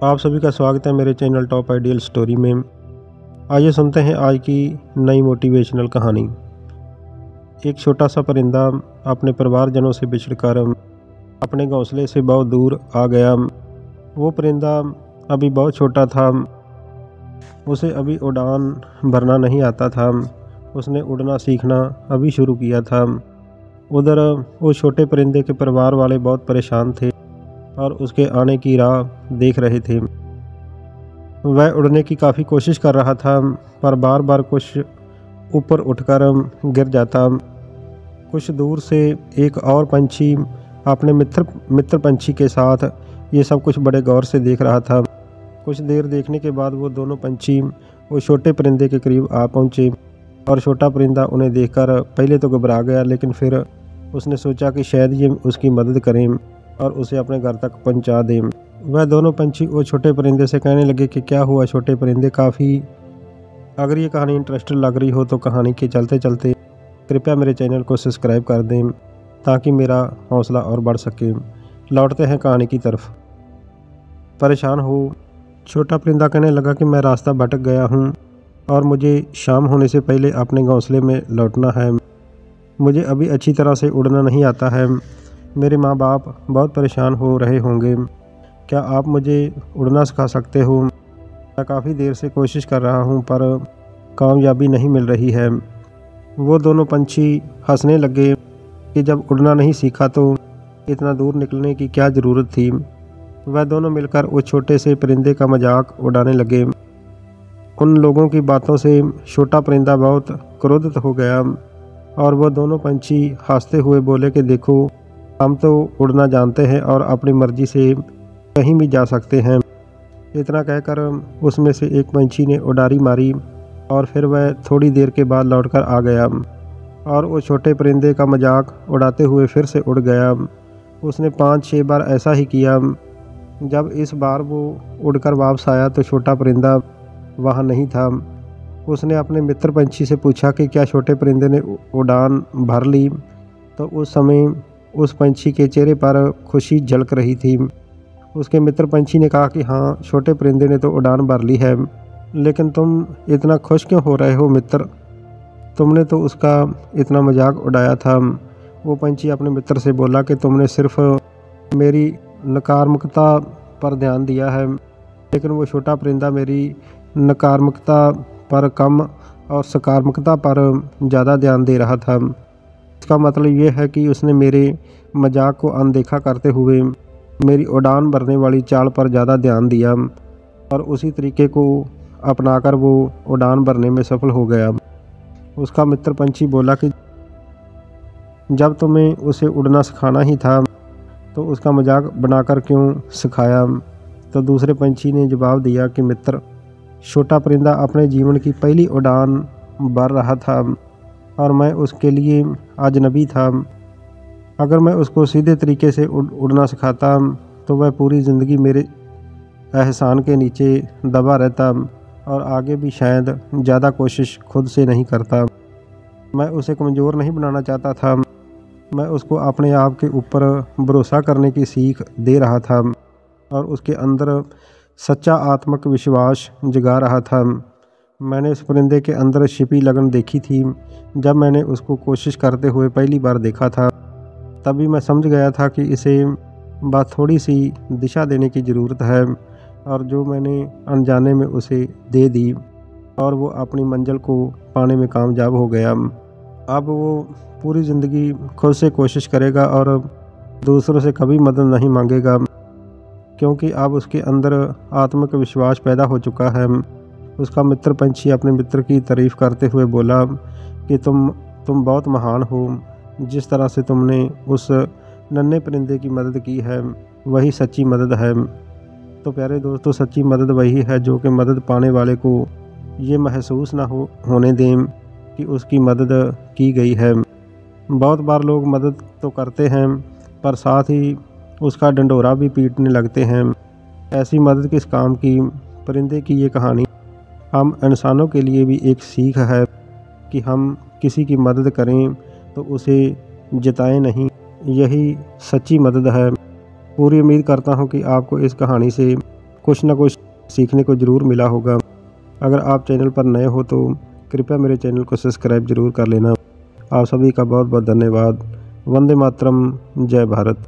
आप सभी का स्वागत है मेरे चैनल टॉप आइडियल स्टोरी में। आइए सुनते हैं आज की नई मोटिवेशनल कहानी। एक छोटा सा परिंदा अपने परिवारजनों से बिछड़कर अपने घोंसले से बहुत दूर आ गया। वो परिंदा अभी बहुत छोटा था, उसे अभी उड़ान भरना नहीं आता था। उसने उड़ना सीखना अभी शुरू किया था। उधर वो छोटे परिंदे के परिवार वाले बहुत परेशान थे और उसके आने की राह देख रहे थे। वह उड़ने की काफ़ी कोशिश कर रहा था, पर बार बार कुछ ऊपर उठकर गिर जाता। कुछ दूर से एक और पंछी अपने मित्र पंछी के साथ ये सब कुछ बड़े गौर से देख रहा था। कुछ देर देखने के बाद वो दोनों पंछी वो छोटे परिंदे के करीब आ पहुँचे और छोटा परिंदा उन्हें देखकर पहले तो घबरा गया, लेकिन फिर उसने सोचा कि शायद ये उसकी मदद करें और उसे अपने घर तक पहुंचा दें। वह दोनों पंछी वो छोटे परिंदे से कहने लगे कि क्या हुआ छोटे परिंदे, काफ़ी अगर ये कहानी इंटरेस्टिंग लग रही हो तो कहानी के चलते चलते कृपया मेरे चैनल को सब्सक्राइब कर दें ताकि मेरा हौसला और बढ़ सके। लौटते हैं कहानी की तरफ। परेशान हो छोटा परिंदा कहने लगा कि मैं रास्ता भटक गया हूँ और मुझे शाम होने से पहले अपने घोंसले में लौटना है। मुझे अभी अच्छी तरह से उड़ना नहीं आता है। मेरे माँ बाप बहुत परेशान हो रहे होंगे। क्या आप मुझे उड़ना सिखा सकते हो? मैं काफ़ी देर से कोशिश कर रहा हूँ पर कामयाबी नहीं मिल रही है। वो दोनों पंछी हंसने लगे कि जब उड़ना नहीं सीखा तो इतना दूर निकलने की क्या ज़रूरत थी। वह दोनों मिलकर उस छोटे से परिंदे का मजाक उड़ाने लगे। उन लोगों की बातों से छोटा परिंदा बहुत क्रोधित हो गया और वो दोनों पंछी हंसते हुए बोले कि देखो, हम तो उड़ना जानते हैं और अपनी मर्जी से कहीं भी जा सकते हैं। इतना कहकर उसमें से एक पंछी ने उडारी मारी और फिर वह थोड़ी देर के बाद लौटकर आ गया और वो छोटे परिंदे का मजाक उड़ाते हुए फिर से उड़ गया। उसने 5-6 बार ऐसा ही किया। जब इस बार वो उड़कर वापस आया तो छोटा परिंदा वहाँ नहीं था। उसने अपने मित्र पंछी से पूछा कि क्या छोटे परिंदे ने उड़ान भर ली, तो उस समय उस पंछी के चेहरे पर खुशी झलक रही थी। उसके मित्र पंछी ने कहा कि हाँ, छोटे परिंदे ने तो उड़ान भर ली है, लेकिन तुम इतना खुश क्यों हो रहे हो मित्र? तुमने तो उसका इतना मजाक उड़ाया था। वो पंछी अपने मित्र से बोला कि तुमने सिर्फ मेरी नकारात्मकता पर ध्यान दिया है, लेकिन वो छोटा परिंदा मेरी नकारात्मकता पर कम और सकारात्मकता पर ज़्यादा ध्यान दे रहा था। इसका मतलब ये है कि उसने मेरे मजाक को अनदेखा करते हुए मेरी उड़ान भरने वाली चाल पर ज़्यादा ध्यान दिया और उसी तरीके को अपनाकर वो उड़ान भरने में सफल हो गया। उसका मित्र पंछी बोला कि जब तुम्हें उसे उड़ना सिखाना ही था तो उसका मजाक बनाकर क्यों सिखाया? तो दूसरे पंछी ने जवाब दिया कि मित्र, छोटा परिंदा अपने जीवन की पहली उड़ान भर रहा था और मैं उसके लिए अजनबी था। अगर मैं उसको सीधे तरीके से उड़ना सिखाता तो वह पूरी ज़िंदगी मेरे एहसान के नीचे दबा रहता और आगे भी शायद ज़्यादा कोशिश खुद से नहीं करता। मैं उसे कमज़ोर नहीं बनाना चाहता था, मैं उसको अपने आप के ऊपर भरोसा करने की सीख दे रहा था और उसके अंदर सच्चा आत्मक विश्वास जगा रहा था। मैंने उस परिंदे के अंदर छिपी लगन देखी थी। जब मैंने उसको कोशिश करते हुए पहली बार देखा था तभी मैं समझ गया था कि इसे बस थोड़ी सी दिशा देने की ज़रूरत है और जो मैंने अनजाने में उसे दे दी और वो अपनी मंजिल को पाने में कामयाब हो गया। अब वो पूरी ज़िंदगी खुद से कोशिश करेगा और दूसरों से कभी मदद नहीं मांगेगा, क्योंकि अब उसके अंदर आत्मिक विश्वास पैदा हो चुका है। उसका मित्र पंछी अपने मित्र की तारीफ़ करते हुए बोला कि तुम बहुत महान हो। जिस तरह से तुमने उस नन्हे परिंदे की मदद की है वही सच्ची मदद है। तो प्यारे दोस्तों, सच्ची मदद वही है जो कि मदद पाने वाले को ये महसूस ना होने दें कि उसकी मदद की गई है। बहुत बार लोग मदद तो करते हैं पर साथ ही उसका डंडोरा भी पीटने लगते हैं। ऐसी मदद किस काम की? परिंदे की ये कहानी हम इंसानों के लिए भी एक सीख है कि हम किसी की मदद करें तो उसे जताएं नहीं। यही सच्ची मदद है। पूरी उम्मीद करता हूँ कि आपको इस कहानी से कुछ ना कुछ सीखने को ज़रूर मिला होगा। अगर आप चैनल पर नए हो तो कृपया मेरे चैनल को सब्सक्राइब ज़रूर कर लेना। आप सभी का बहुत बहुत धन्यवाद। वंदे मातरम, जय भारत।